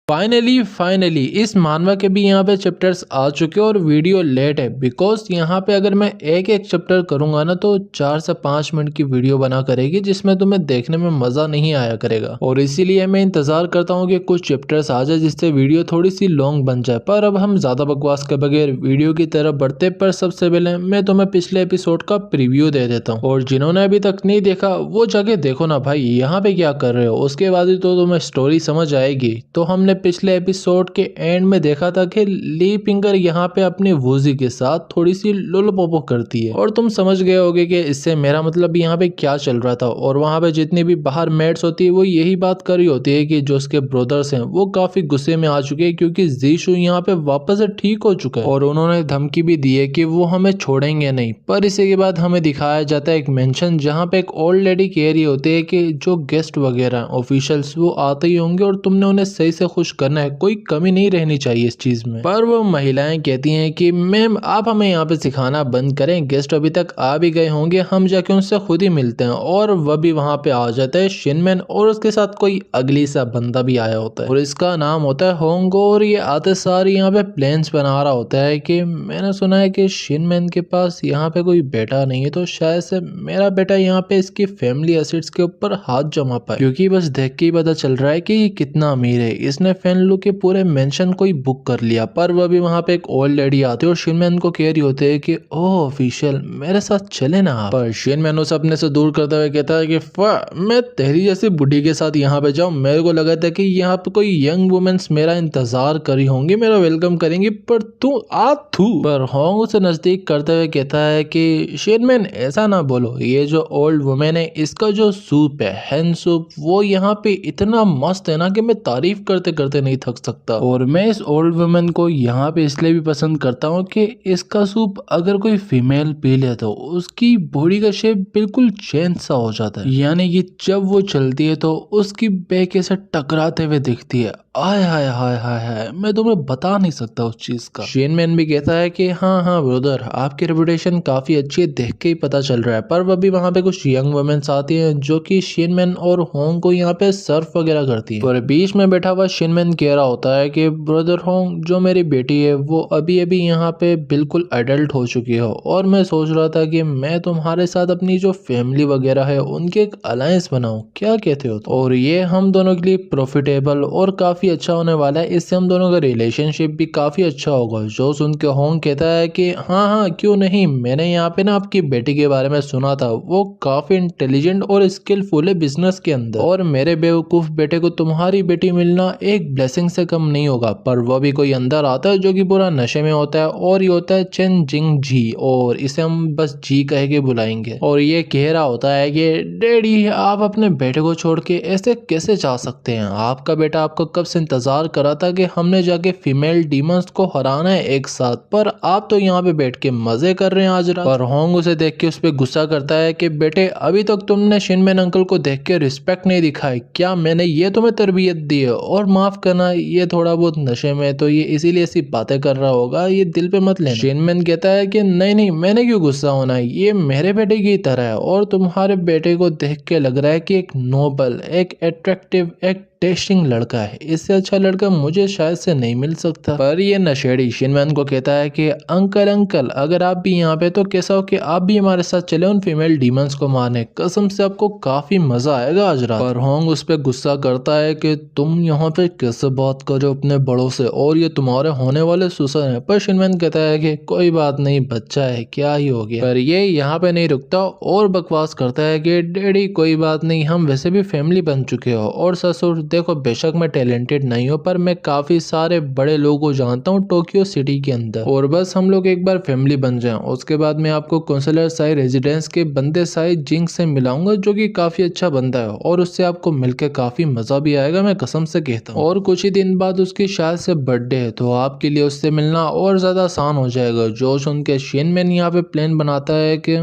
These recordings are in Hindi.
फाइनली इस मानवा के भी यहाँ पे चैप्टर्स आ चुके हैं और वीडियो लेट है बिकॉज यहाँ पे अगर मैं एक एक चैप्टर करूंगा ना तो 4 से 5 मिनट की वीडियो बना करेगी जिसमें तुम्हें देखने में मजा नहीं आया करेगा और इसीलिए मैं इंतजार करता हूँ कि कुछ चैप्टर्स आ जाए जिससे वीडियो थोड़ी सी लॉन्ग बन जाए। पर अब हम ज्यादा बकवास के बगैर वीडियो की तरफ बढ़ते, पर सबसे पहले मैं तुम्हें पिछले एपिसोड का प्रीव्यू दे देता हूँ और जिन्होंने अभी तक नहीं देखा वो जाके देखो ना भाई, यहाँ पे क्या कर रहे हो, उसके बाद ही तो तुम्हें स्टोरी समझ आएगी। तो हमने पिछले एपिसोड के एंड में देखा था कि ली पिंगर यहाँ पे अपनी वूजी के साथ थोड़ी सी लुलपोपो करती है और तुम समझ गए होगे कि इससे मेरा मतलब यहाँ पे क्या चल रहा था। और वहाँ पे जितनी भी बाहर मेट्स होती है वो यही बात कर रही होती है कि जो उसके ब्रदर्स हैं वो काफी गुस्से में आ चुके हैं क्योंकि जीशु यहाँ पे वापस से ठीक हो चुका है और उन्होंने धमकी भी दी है कि वो हमें छोड़ेंगे नहीं। पर इसी के बाद हमें दिखाया जाता है एक मेंशन जहाँ पे एक ओल्ड लेडी कह रही होती है कि जो गेस्ट वगैरह ऑफिशियल्स वो आते ही होंगे और तुमने उन्हें सही से खुश करना है, कोई कमी नहीं रहनी चाहिए इस चीज में। पर वो महिलाएं कहती हैं कि मैम आप हमें यहाँ पे सिखाना बंद करें, गेस्ट अभी तक आ भी गए होंगे, हम जाके उनसे खुद ही मिलते हैं। और वह भी वहाँ पे आ जाता है शिनमैन और उसके साथ कोई अगली सा बंदा भी आया होता है और इसका नाम होता है होंगो। और ये आते सारी यहाँ पे प्लान्स बना रहा होता है कि मैंने सुना है कि शिनमैन के पास यहाँ पे कोई बेटा नहीं है तो शायद से मेरा बेटा यहाँ पे इसकी फैमिली एसेट्स के ऊपर हाथ जमा पाए, क्योंकि बस देख के ही पता चल रहा है कि ये कितना अमीर है। इसने फेनलू के पूरे मेंशन को ही बुक कर लिया। पर वह भी वहाँ पे एक ओल्ड लेडी आती है और शिनमैन को कह रही होते है कि ओह ऑफिशियल मेरे साथ चले ना आप। पर शिनमैन उसे अपने से दूर करते हुए कहता है कि मैं तेरी जैसी बुढ़ी के साथ यहाँ पे जाऊँ, मेरे को लगा था कि यहाँ पे कोई यंग वुमेन्स मेरा इंतजार करी होंगी, मेरा वेलकम करेंगी, पर तू आ थू। पर होंग उसे नजदीक करते हुए कहता है कि शिनमैन ऐसा ना बोलो, ये जो ओल्ड वुमेन है इसका जो सूप है हैन सूप वो यहाँ पे इतना मस्त है ना कि मैं तारीफ करते करते नहीं थक सकता। और मैं इस ओल्ड वुमेन को यहाँ पे इसलिए भी पसंद करता हूँ कि इसका सूप अगर कोई फीमेल पी ले तो उसकी बॉडी का शेप बिल्कुल चेंज सा हो जाता है, यानी कि जब वो चलती है तो उसकी बैक ऐसे टकराते हुए दिखती है। आय हाय हाय हाय हाय, मैं तुम्हें बता नहीं सकता उस चीज का। शेनमैन भी कहता है कि हाँ ब्रदर आपकी रेपुटेशन काफी अच्छी है, देख के ही पता चल रहा है। पर वह भी वहाँ पे कुछ यंग वुमेन्स आती हैं जो कि शेनमैन और होंग को यहाँ पे सर्फ वगैरह करती है। और बीच में बैठा हुआ शेनमैन कह रहा होता है कि ब्रदर होंग जो मेरी बेटी है वो अभी अभी यहाँ पे बिल्कुल अडल्ट हो चुकी हो और मैं सोच रहा था कि मैं तुम्हारे साथ अपनी जो फैमिली वगैरह है उनके एक अलायंस बनाऊं, क्या कहते हो? और ये हम दोनों के लिए प्रॉफिटेबल और काफी अच्छा होने वाला है, इससे हम दोनों का रिलेशनशिप भी काफी अच्छा होगा। जो सुन के होंग कहता है कि हाँ क्यों नहीं, मैंने यहाँ पे ना आपकी बेटी के बारे में सुना था, वो काफी इंटेलिजेंट और स्किलफुल है बिजनेस के अंदर और मेरे बेवकूफ बेटे को तुम्हारी बेटी मिलना एक ब्लेसिंग से कम नहीं होगा। पर वह भी कोई अंदर आता है जो कि पूरा नशे में होता है और ये होता है चेन जिंग जी और इसे हम बस जी कह के बुलाएंगे। और ये कह रहा होता है कि डैडी आप अपने बेटे को छोड़ के ऐसे कैसे जा सकते हैं, आपका बेटा आपको कब से इंतजार करा था कि हमने जाके फीमेल डीमंस को हराना है एक साथ, पर आप तो यहाँ पे बैठ के मजे कर रहे हैं आज रात। पर होंग उसे देख के उस पे गुस्सा करता है कि बेटे अभी तक तुमने शिनमैन अंकल को देख के रिस्पेक्ट नहीं दिखाई, क्या मैंने ये तुम्हें तरबियत दी है? और माफ करना ये थोड़ा बहुत नशे में तो ये इसीलिए ऐसी बातें कर रहा होगा, ये दिल पे मत लेना। शिनमैन कहता है कि नहीं मैंने क्यों गुस्सा होना है, ये मेरे बेटे की तरह है और तुम्हारे बेटे को देख के लग रहा है कि एक नोबल एक अट्रैक्टिव एक टेस्टिंग लड़का है, इससे अच्छा लड़का मुझे शायद से नहीं मिल सकता। पर ये नशेड़ी शिनमैन को कहता है कि अंकल अगर आप भी यहाँ पे तो कैसा हो कि आप भी हमारे साथ चले उन फीमेल डीमंस को मारने, कसम से आपको काफी मजा आएगा आज रात। पर होंग उस पे गुस्सा करता है कि तुम यहाँ पे कैसे बात कर रहे हो अपने बड़ों से और ये तुम्हारे होने वाले ससुर हैं। पर शिनमैन कहता है कि कोई बात नहीं बच्चा है क्या ही हो गया। पर ये यहाँ पे नहीं रुकता और बकवास करता है कि डैडी कोई बात नहीं, हम वैसे भी फैमिली बन चुके हो और ससुर देखो बेशक मैं टैलेंटेड नहीं हूँ पर मैं काफी सारे बड़े लोगों को जानता हूँ टोक्यो सिटी के अंदर और बस हम लोग एक बार फैमिली बन जाएं उसके बाद मैं आपको काउंसलर साई रेजिडेंस के बंदे साई जिंग से मिलाऊंगा जो कि काफी अच्छा बंदा है और उससे आपको मिलकर काफी मजा भी आएगा, मैं कसम से कहता हूँ। और कुछ ही दिन बाद उसकी शायद से बर्थडे है तो आपके लिए उससे मिलना और ज्यादा आसान हो जाएगा। जो सुन के शिनमैन यहाँ पे प्लान बनाता है कि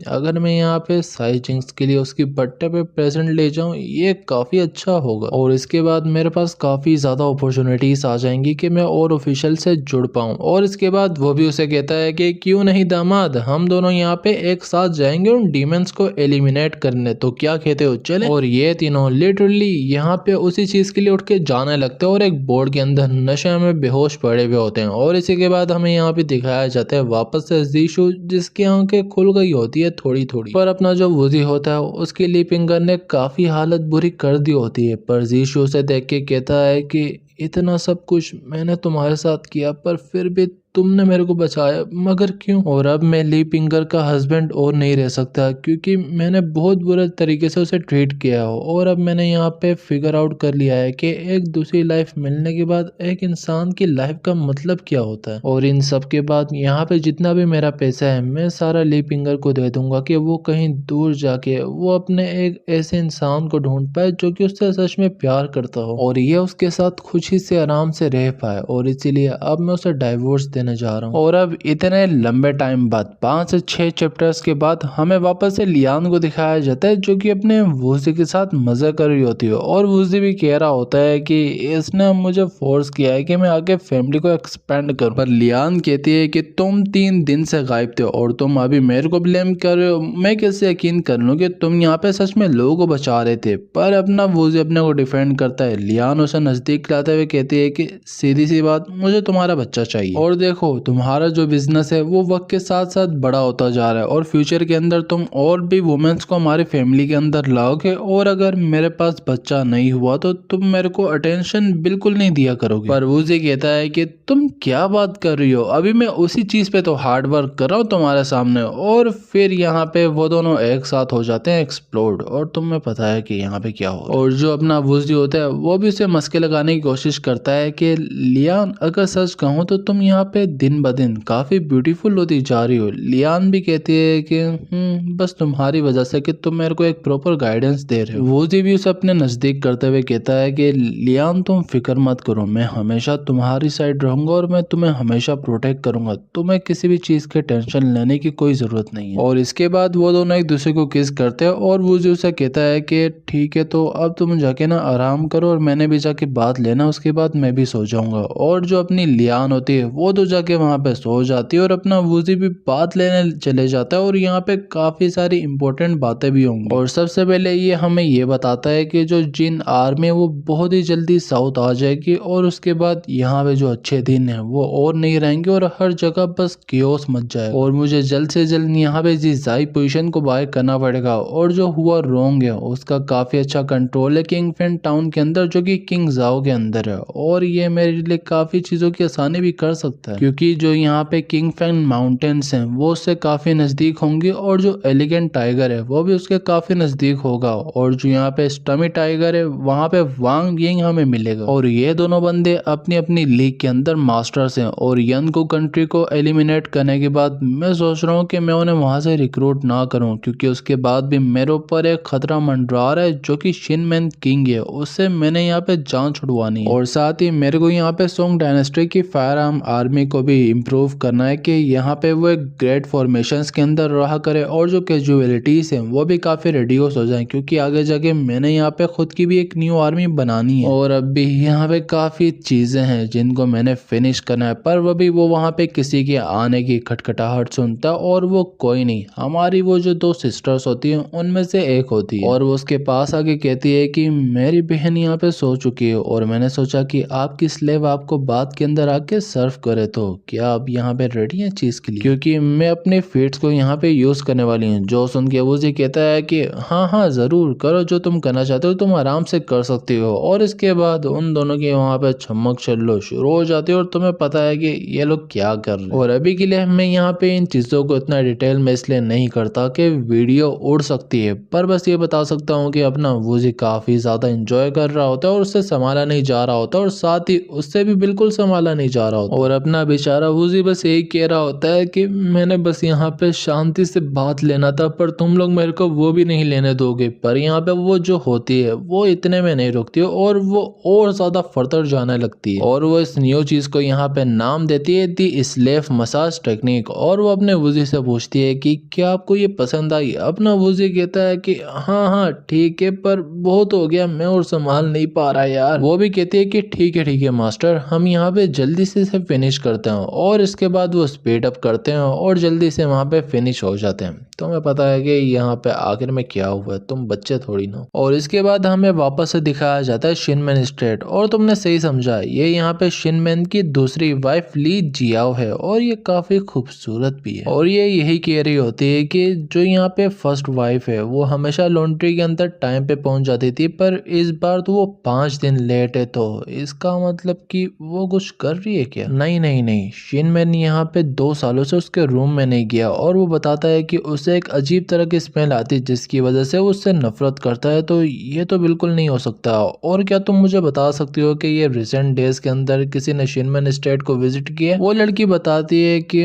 अगर मैं यहाँ पे साई जिंग्स के लिए उसकी बर्थडे पे प्रेजेंट ले जाऊँ ये काफी अच्छा होगा। होगा और इसके बाद मेरे पास काफ़ी ज़्यादा अपॉर्चुनिटीज़ आ जाएंगी कि मैं और ऑफिशियल से जुड़ पाऊँ। और इसके बाद वो भी उसे कहता है कि क्यों नहीं दामाद, हम दोनों यहाँ पे एक साथ जाएंगे उन डीमंस को एलिमिनेट करने, तो क्या कहते हो चले। और ये तीनों लिटरली यहाँ पे उसी चीज़ के लिए उठ के जाने लगते हैं और एक बोर्ड के अंदर नशे में बेहोश पड़े हुए होते हैं। और इसी के बाद हमें यहाँ पे दिखाया जाता है वापस से जीशु, जिसकी आंखें खुल गई होती है थोड़ी थोड़ी, पर अपना जो वूजी होता है उसकी ली फिंगर ने काफ़ी हालत बुरी कर दी होती है। पर जीशु उसे देख के कहता है कि इतना सब कुछ मैंने तुम्हारे साथ किया पर फिर भी तुमने मेरे को बचाया, मगर क्यों। और अब मैं ली पिंगर का हस्बैंड और नहीं रह सकता क्योंकि मैंने बहुत बुरे तरीके से उसे ट्रीट किया हो। और अब मैंने यहाँ पे फिगर आउट कर लिया है कि एक दूसरी लाइफ मिलने के बाद एक इंसान की लाइफ का मतलब क्या होता है। और इन सब के बाद यहाँ पे जितना भी मेरा पैसा है मैं सारा ली पिंगर को दे दूंगा कि वो कहीं दूर जाके वो अपने एक ऐसे इंसान को ढूंढ पाए जो कि उससे सच में प्यार करता हो और ये उसके साथ खुशी से आराम से रह पाए। और इसीलिए अब मैं उसे डाइवोर्स देने जा रहा हूँ। और अब इतने लंबे टाइम बाद 5 से 6 चैप्टर्स के बाद हमें वापस से लियान को दिखाया जाता है जो कि अपने वूजी के साथ मजा कर रही होती है। और वूजी भी कह रहा होता है कि इसने मुझे फोर्स किया है कि मैं आगे फैमिली को एक्सपेंड करूं। पर लियान कहती है कि तुम 3 दिन से गायब थे और तुम अभी मेरे को ब्लेम कर रहे हो, मैं कैसे यकीन कर लूं कि तुम यहाँ पे सच में लोगों को बचा रहे थे। पर अपना वूजी अपने को डिफेंड करता है। लियान उसे नजदीक लाते हुए कहती है कि सीधी सी बात, मुझे तुम्हारा बच्चा चाहिए। और देखो तुम्हारा जो बिजनेस है वो वक्त के साथ साथ बड़ा होता जा रहा है और फ्यूचर के अंदर तुम और भी वुमेन्स को हमारी फैमिली के अंदर लाओगे और अगर मेरे पास बच्चा नहीं हुआ तो तुम मेरे को अटेंशन बिल्कुल नहीं दिया करोगे। पर वूजी कहता है कि तुम क्या बात कर रही हो, अभी मैं उसी चीज पे तो हार्ड वर्क कर रहा हूँ तुम्हारे सामने। और फिर यहाँ पे वो दोनों एक साथ हो जाते हैं एक्सप्लोड और तुम्हें पता है कि यहाँ पे क्या हो। और जो अपना वूजी होता है वो भी उसे मस्के लगाने की कोशिश करता है कि लियान अगर सच कहूँ तो तुम यहाँ पे दिन ब दिन काफी ब्यूटीफुल होती जा रही हो। लियान भी कहती है कि बस तुम्हारी वजह से कि तुम मेरे को एक प्रॉपर गाइडेंस दे रहे हो। वूजी भी उसे अपने नजदीक करते हुए कहता है कि लियान तुम फिक्र मत करो, मैं हमेशा तुम्हारी साइड रहूंगा और मैं तुम्हें हमेशा प्रोटेक्ट करूंगा, तुम्हें किसी भी चीज के टेंशन लेने की कोई जरूरत नहीं है। और इसके बाद वो दोनों एक दूसरे को किस करते हैं और वूजी उसे कहता है कि ठीक है तो अब तुम जाके ना आराम करो और मैंने भी जाके बात लेना, उसके बाद मैं भी सो जाऊंगा। और जो अपनी लियान होती है वो तो जाके वहां पे सो जाती है और अपना वूजी भी बात लेने चले जाता है। और यहाँ पे काफी सारी इंपॉर्टेंट बातें भी होंगी। और सबसे पहले ये हमें ये बताता है कि जो जिन आर्मी है वो बहुत ही जल्दी साउथ आ जाएगी और उसके बाद यहाँ पे जो अच्छे दिन है वो और नहीं रहेंगे और हर जगह बस केओस मच जाएगा। और मुझे जल्द से जल्द यहाँ पे जीजाई पोजीशन को बाय करना पड़ेगा और जो हुआ रोंग है उसका काफी अच्छा कंट्रोल है किंग फैन टाउन के अंदर जो कि किंग जाओ के अंदर है। और ये मेरे लिए काफी चीजों की आसानी भी कर सकता है क्योंकि जो यहाँ पे किंग फैन माउंटेन्स हैं वो उससे काफी नजदीक होंगे और जो एलिगेंट टाइगर है वो भी उसके काफी नजदीक होगा। और जो यहाँ पे स्टमी टाइगर है वहाँ पे वांग यिंग हमें मिलेगा। और ये दोनों बंदे अपनी अपनी लीग के अंदर मास्टर्स हैं। और यन को कंट्री को एलिमिनेट करने के बाद मैं सोच रहा हूँ कि मैं उन्हें वहां से रिक्रूट ना करूँ क्योंकि उसके बाद भी मेरे ऊपर एक खतरा मंडरा रहा है जो कि शिनमैन किंग है, उससे मैंने यहाँ पे जान छुड़वानी है। और साथ ही मेरे को यहाँ पे सोंग डायनेस्टी की फायर आर्म आर्मी को भी इम्प्रूव करना है कि यहाँ पे वो एक ग्रेट फॉर्मेशंस के अंदर रहा करे और जो कैजुअलिटीज हैं वो भी काफी रिड्यूस हो जाएं क्योंकि आगे जाके मैंने यहाँ पे खुद की भी एक न्यू आर्मी बनानी है। और अब भी यहाँ पे काफी चीजें हैं जिनको मैंने फिनिश करना है पर वो वहाँ पे किसी के आने की खटखटाहट सुनता और वो कोई नहीं, हमारी वो जो 2 सिस्टर्स होती हैं उनमें से एक होती है। और वो उसके पास आके कहती है कि मेरी बहन यहाँ पे सो चुकी है और मैंने सोचा कि आपकी स्लेव आपको बात के अंदर आके सर्व करे, तो क्या आप यहाँ पे रेडी हैं चीज के लिए, क्योंकि मैं अपने फीट्स को यहाँ पे यूज करने वाली हूँ। जो सुन के वो जी कहता है कि हाँ हाँ जरूर करो, जो तुम करना चाहते हो तुम आराम से कर सकती हो। और इसके बाद उन दोनों की वहाँ पे छमक छल्लो शुरू हो जाती है और तुम्हें पता है कि ये लोग क्या कर रहे हैं। और अभी के लिए मैं यहाँ पे इन चीजों को इतना डिटेल में इसलिए नहीं करता कि वीडियो उड़ सकती है, पर बस ये बता सकता हूँ कि अपना वूजी काफी ज्यादा एंजॉय कर रहा होता है और उससे संभाला नहीं जा रहा होता है और साथ ही उससे भी बिल्कुल संभाला नहीं जा रहा होता और अपना बेचारा वूजी बस यही कह रहा होता है कि मैंने बस यहाँ पे शांति से बात लेना था पर तुम लोग मेरे को वो भी नहीं लेने दोगे। पर यहाँ पे वो जो होती है वो इतने में नहीं रुकती और वो और ज्यादा फर्दर जाने लगती है और वो इस न्यू चीज को यहाँ पे नाम देती है दी स्लेव मसाज टेक्निक। और वो अपने वूजी से पूछती है कि क्या आपको ये पसंद आई। अपना वूजी कहता है कि हाँ हाँ ठीक है पर बहुत हो गया, मैं और संभाल नहीं पा रहा यार। वो भी कहती है कि ठीक है मास्टर, हम यहाँ पे जल्दी से इसे फिनिश करते हैं। और इसके बाद वो स्पीड अप करते हैं और जल्दी से वहाँ पे फिनिश हो जाते हैं। तुम्हें पता है कि यहाँ पे आखिर में क्या हुआ है, तुम बच्चे थोड़ी ना। और इसके बाद हमें वापस से दिखाया जाता है शिनमैन स्ट्रेट। और तुमने सही समझा, ये यहाँ पे शिनमैन की दूसरी वाइफ ली जियाओ है और ये काफी खूबसूरत भी है। और ये यही कह रही होती है कि जो यहाँ पे फर्स्ट वाइफ है वो हमेशा लॉन्ड्री के अंदर टाइम पे पहुंच जाती थी पर इस बार तो वो 5 दिन लेट है। तो इसका मतलब कि वो कुछ कर रही है क्या? नहीं, शिनमैन यहाँ पे 2 सालों से उसके रूम में नहीं गया और वो बताता है कि उसे एक अजीब तरह की स्मेल आती है जिसकी वजह से वो उससे नफरत करता है। तो ये तो बिल्कुल नहीं हो सकता। और क्या तुम मुझे बता सकती हो कि ये रिसेंट डेज के अंदर किसी ने शिनमैन स्टेट को विजिट किया? वो लड़की बताती है कि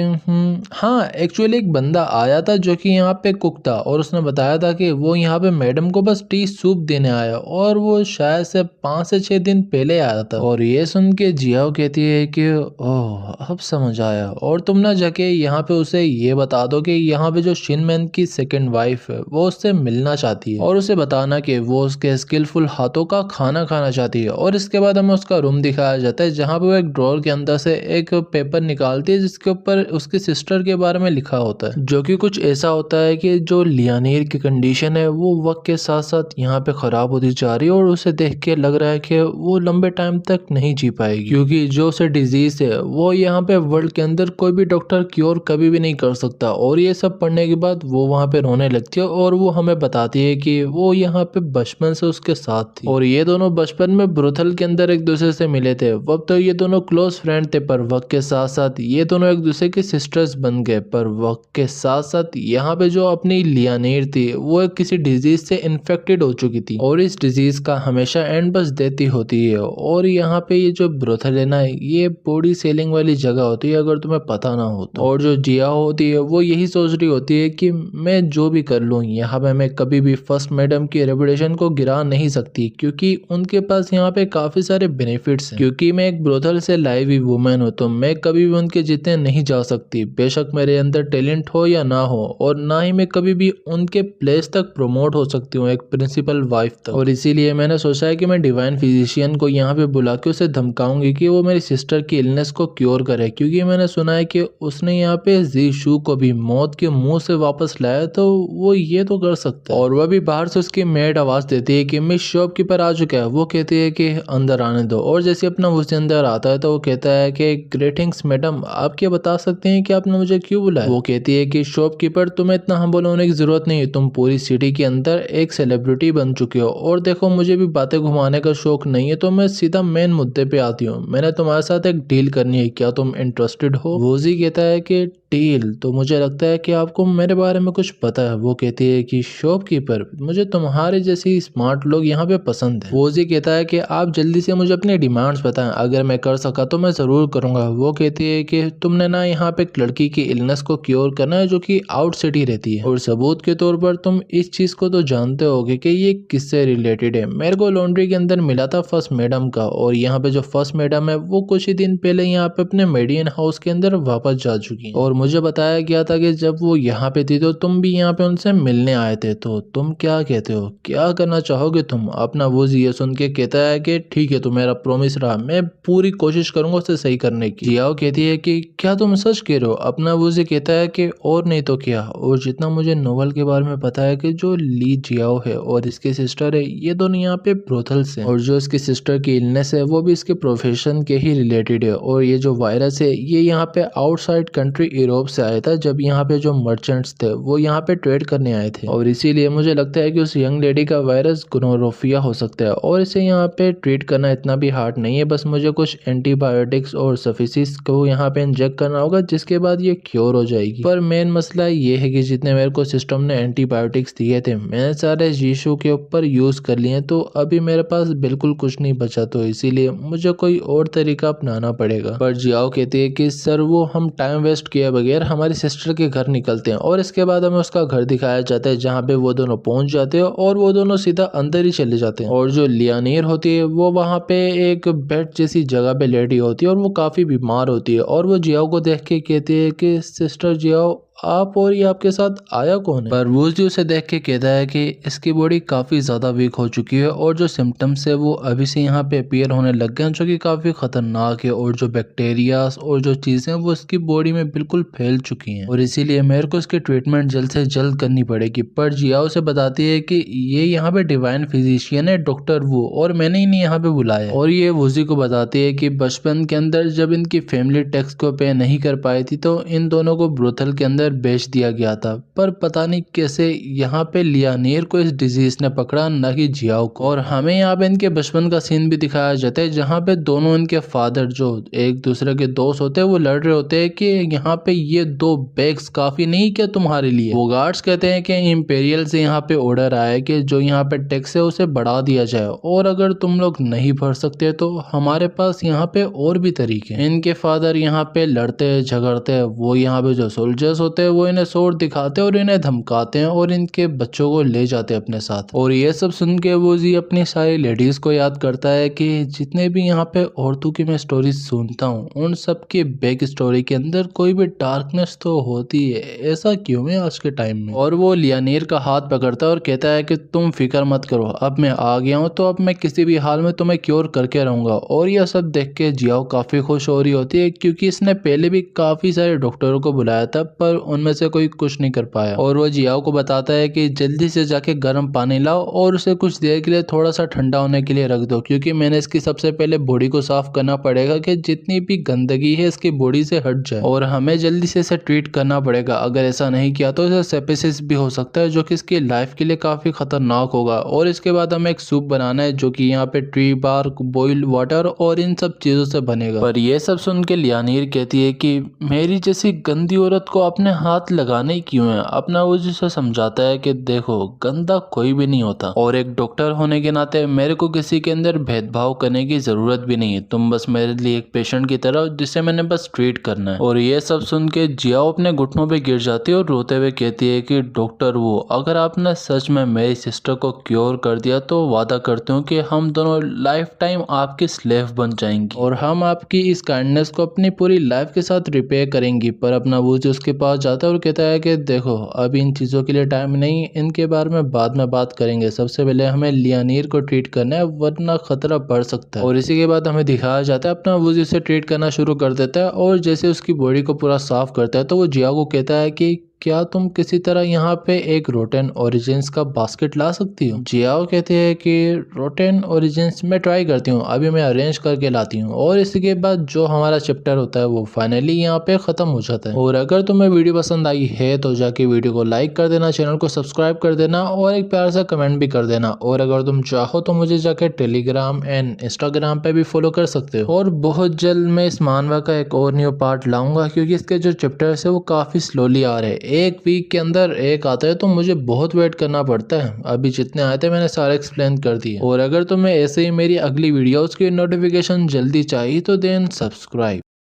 हाँ, एक्चुअली एक बंदा आया था जो कि यहाँ पे कुक था और उसने बताया था कि वो यहाँ पे मैडम को बस टी सूप देने आया और वो शायद से 5 से 6 दिन पहले आया था। और ये सुन के जियाओ कहती है कि ओह अब समझ आया। और तुम ना जाके यहाँ पे उसे ये बता दो कि यहाँ पे जो शिनमैन की सेकंड वाइफ है वो उससे मिलना चाहती है और उसे बताना कि वो उसके स्किलफुल हाथों का खाना खाना चाहती है। और इसके बाद हमें उसका रूम दिखाया जाता है जहाँ पे वो एक ड्रॉर के अंदर से एक पेपर निकालती है जिसके ऊपर उसकी सिस्टर के बारे में लिखा होता है, जो कि कुछ ऐसा होता है कि जो लियानीर की कंडीशन है वो वक्त के साथ साथ यहाँ पे खराब होती जा रही है और उसे देख के लग रहा है कि वो लंबे टाइम तक नहीं जी पाएगी क्योंकि जो उसे डिजीज है वो यहाँ पे वर्ल्ड के अंदर कोई भी डॉक्टर क्योर कभी भी नहीं कर सकता। और ये सब पढ़ने के बाद वो वहाँ पे रोने लगती है और वो हमें बताती है कि वो यहाँ पे बचपन से उसके साथ थी और ये दोनों बचपन में ब्रोथल के अंदर एक दूसरे से मिले थे। वक्त तो ये दोनों क्लोज फ्रेंड थे पर वक्त के साथ साथ ये दोनों एक दूसरे के सिस्टर्स बन गए। पर वक्त के साथ साथ यहाँ पे जो अपनी लियानीर थी वो किसी डिजीज से इन्फेक्टेड हो चुकी थी और इस डिजीज का हमेशा एंड बस देती होती है। और यहाँ पे ये जो ब्रोथल है ना ये बॉडी सेलिंग वाली जगह होती है अगर तुम्हें पता ना हो तो। और जो जिया होती है वो यही सोच रही होती है कि मैं जो भी कर लूँ यहाँ पे मैं कभी भी फर्स्ट मैडम की रेपुटेशन को गिरा नहीं सकती क्योंकि उनके पास यहाँ पे काफी सारे बेनिफिट्स हैं। क्योंकि मैं एक ब्रोथल से लाई हुई वुमेन हूँ तो मैं कभी भी उनके जितने नहीं जा सकती, बेशक मेरे अंदर टैलेंट हो या ना हो। और ना ही मैं कभी भी उनके प्लेस तक प्रमोट हो सकती हूँ एक प्रिंसिपल वाइफ तक। और इसीलिए मैंने सोचा है कि मैं डिवाइन फिजिशियन को यहाँ पे बुला के उसे धमकाऊंगी कि वो मेरी सिस्टर की इलनेस को क्योर करे क्योंकि मैंने सुना है कि उसने यहाँ पे जीशू को भी मौत के मुंह से वापस लाया तो वो ये तो कर सकता है। और वह भी बाहर से उसकी मेड आवाज देती है कि मिस शॉपकीपर आ चुका है। वो कहती है कि अंदर आने दो और जैसे अपना उसके अंदर आता है तो वो कहता है कि ग्रीटिंग्स मैडम, आप क्या बता सकते हैं कि आपने मुझे क्यों बुलाया? वो कहती है कि शॉपकीपर तुम्हें इतना हम्बल होने की जरूरत नहीं है, तुम पूरी सिटी के अंदर एक सेलिब्रिटी बन चुके हो और देखो मुझे भी बातें घुमाने का शौक नहीं है तो मैं सीधा मेन मुद्दे पे आती हूँ। मैंने तुम्हारे साथ एक डील करनी है, क्या तुम इंटरेस्टेड हो? वोजी कहता है कि डील, तो मुझे लगता है कि आपको मेरे बारे में कुछ पता है। वो कहती है कि शॉपकीपर, मुझे तुम्हारे जैसी स्मार्ट लोग यहाँ पे पसंद है। वोजी कहता है कि आप जल्दी से मुझे अपनी डिमांड्स बताएं, अगर मैं कर सका तो मैं जरूर करूंगा। वो कहती है कि तुमने ना यहाँ पे एक लड़की की इलनेस को क्योर करना है जो कि आउट सिटी रहती है और सबूत के तौर पर तुम इस चीज को तो जानते होगे कि ये किससे रिलेटेड है। मेरे को लॉन्ड्री के अंदर मिला था फर्स्ट मैडम का और यहाँ पे जो फर्स्ट मैडम है वो कुछ ही दिन पहले यहाँ पे अपने मेडियन हाउस के अंदर वापस जा चुकी है और मुझे बताया गया था कि जब वो यहाँ पे थी तो तुम भी यहाँ पे उनसे मिलने आए थे। तो तुम क्या कहते हो, क्या करना चाहोगे तुम? अपना वो ये सुन के कहता है कि ठीक है, तो मेरा प्रॉमिस रहा, मैं पूरी कोशिश करूंगा उसे सही करने की। जियाओ कहती है कि क्या तुम सच कह रहे हो? अपना वो ये कहता है कि और नहीं तो क्या। और जितना मुझे नोवेल के बारे में पता है कि जो ली जियाओ है और इसकी सिस्टर है ये दोनों यहाँ पे ब्रोथल्स हैं और जो इसकी सिस्टर की इलनेस है वो भी इसके प्रोफेशन के ही रिलेटेड है और ये जो वायरस है ये यहाँ पे आउटसाइड कंट्री यूरोप से आया था, जब यहाँ पे जो मर्चेंट्स थे वो यहाँ पे ट्रेड करने आए थे, और इसीलिए मुझे लगता है कि उस यंग लेडी का वायरस गोनोरोफिया हो सकता है, और इसे यहाँ पे ट्रीट करना इतना भी हार्ड नहीं है। बस मुझे कुछ एंटीबायोटिक्स और सफिसिस को यहाँ पे इंजेक्ट करना होगा, जिसके बाद ये क्योर हो जाएगी। पर मेन मसला ये है कि जितने मेरे को सिस्टम ने एंटीबायोटिक्स दिए थे मैंने सारे यीशु के ऊपर यूज कर लिए, तो अभी मेरे पास बिल्कुल कुछ नहीं बचा, तो इसीलिए मुझे कोई और तरीका अपनाना पड़ेगा। पर जियाओ कहती है कि सर वो हम टाइम वेस्ट किए बगैर हमारी सिस्टर के घर निकलते हैं, और इसके बाद हमें उसका घर दिखाया जाता है जहाँ पे वो दोनों पहुंच जाते हैं और वो दोनों सीधा अंदर ही चले जाते हैं। और जो लियानीर होती है वो वहाँ पे एक बेड जैसी जगह पे लेटी होती है और वो काफी बीमार होती है, और वो जियाओ को देख के कहती है कि सिस्टर जियाओ आप, और ये आपके साथ आया कौन है? पर वूजी उसे देख के कहता है कि इसकी बॉडी काफी ज्यादा वीक हो चुकी है और जो सिम्टम्स है वो अभी से यहाँ पे अपीयर होने लग गए हैं, जो कि काफी खतरनाक है, और जो बैक्टीरियाज और जो चीजें वो इसकी बॉडी में बिल्कुल फैल चुकी हैं, और इसीलिए मेरे को इसकी ट्रीटमेंट जल्द से जल्द करनी पड़ेगी। पर जियाओ से बताती है कि ये यहाँ पे डिवाइन फिजिशियन है डॉक्टर वू, और मैंने इन्हें यहाँ पे बुलाया। और ये वूजी को बताती है कि बचपन के अंदर जब इनकी फैमिली टैक्स को पे नहीं कर पाई थी तो इन दोनों को ब्रोथल के अंदर बेच दिया गया था, पर पता नहीं कैसे यहाँ पे लियानीर को इस डिजीज ने पकड़ा, न कि जियाओ को। और हमें यहाँ पे इनके बचपन का सीन भी दिखाया जाता है जहाँ पे दोनों इनके फादर जो एक दूसरे के दोस्त होते हैं वो लड़ रहे होते हैं कि यहाँ पे ये 2 बैग्स काफी नहीं क्या तुम्हारे लिए। वो गार्ड्स कहते हैं कि इंपेरियल से यहाँ पे ऑर्डर आया है कि जो यहाँ पे टैक्स है उसे बढ़ा दिया जाए, और अगर तुम लोग नहीं भर सकते तो हमारे पास यहाँ पे और भी तरीके हैं। इनके फादर यहाँ पे लड़ते हैं झगड़ते हैं, वो यहाँ पे जो सोल्जर्स होते हैं वो इन्हें स्वॉर्ड दिखाते हैं और इन्हें धमकाते हैं और इनके बच्चों को ले जाते हैं अपने साथ। और ये सब सुन के वो जी अपनी सारी लेडीज को याद करता है कि जितने भी यहाँ पे औरतों की मैं स्टोरीज सुनता हूँ उन सब के बैक स्टोरी के अंदर कोई भी डार्कनेस तो होती है, ऐसा क्यों है आज के टाइम में। और वो लियानीर का हाथ पकड़ता है और कहता है कि तुम फिक्र मत करो, अब मैं आ गया हूँ तो अब मैं किसी भी हाल में तुम्हें क्योर करके रहूंगा। और यह सब देख के जियाओ काफी खुश हो रही होती है, क्योंकि इसने पहले भी काफी सारे डॉक्टरों को बुलाया था पर उनमें से कोई कुछ नहीं कर पाया। और वो जियाओ को बताता है कि जल्दी से जाके गर्म पानी लाओ और उसे कुछ देर के लिए थोड़ा सा ठंडा होने के लिए रख दो, क्योंकि मैंने इसकी सबसे पहले बॉडी को साफ करना पड़ेगा कि जितनी भी गंदगी है इसकी बॉडी से हट जाए, और हमें जल्दी से इसे ट्रीट करना पड़ेगा। अगर ऐसा नहीं किया तो इसे सेप्सिस भी हो सकता है, जो कि इसकी लाइफ के लिए काफी खतरनाक होगा। और इसके बाद हमें एक सूप बनाना है जो कि यहाँ पे ट्री बार्क, बॉइल्ड वाटर और इन सब चीजों से बनेगा। पर ये सब सुन के लियानीर कहती है कि मेरी जैसी गंदी औरत को अपने हाथ लगाने क्यों है। अपना वो जिसे समझाता है कि देखो गंदा कोई भी नहीं होता, और एक डॉक्टर होने के नाते मेरे को किसी के अंदर भेदभाव करने की जरूरत भी नहीं है, तुम बस मेरे लिए एक पेशेंट की तरह जिसे मैंने बस ट्रीट करना है। और ये सब सुन के जियाओ अपने घुटनों पे गिर जाती है और रोते हुए कहती है कि डॉक्टर वो, अगर आपने सच में मेरी सिस्टर को क्योर कर दिया तो वादा करती हूँ कि हम दोनों लाइफ टाइम आपकी स्लेव बन जाएंगी, और हम आपकी इस काइंडनेस को अपनी पूरी लाइफ के साथ रिपेयर करेंगी। पर अपना वो जो उसके पास जाता है और कहता है कि देखो अभी इन चीज़ों के लिए टाइम नहीं, इनके बारे में बाद में बात करेंगे, सबसे पहले हमें लियानीर को ट्रीट करना है वरना खतरा बढ़ सकता है। और इसी के बाद हमें दिखाया जाता है अपना वूजी से ट्रीट करना शुरू कर देता है, और जैसे उसकी बॉडी को पूरा साफ करता है तो वो जिया को कहता है कि क्या तुम किसी तरह यहाँ पे एक रोटेन ओरिजिन्स का बास्केट ला सकती हो। जियाओ कहते हैं कि रोटेन ओरिजिन्स मैं ट्राई करती हूँ, अभी मैं अरेंज करके लाती हूँ। और इसके बाद जो हमारा चैप्टर होता है वो फाइनली यहाँ पे खत्म हो जाता है। और अगर तुम्हें वीडियो पसंद आई है तो जाके वीडियो को लाइक कर देना, चैनल को सब्सक्राइब कर देना और एक प्यार सा कमेंट भी कर देना। और अगर तुम चाहो तो मुझे जाके टेलीग्राम एंड इंस्टाग्राम पे भी फॉलो कर सकते हो। और बहुत जल्द मैं इस मानवा का एक और न्यू पार्ट लाऊंगा, क्योंकि इसके जो चैप्टर्स है वो काफी स्लोली आ रहे हैं, एक वीक के अंदर एक आता है तो मुझे बहुत वेट करना पड़ता है। अभी जितने आए थे मैंने सारे एक्सप्लेन कर दिए। और अगर तुम्हें ऐसे ही मेरी अगली वीडियोस की नोटिफिकेशन जल्दी चाहिए तो देन सब्सक्राइब।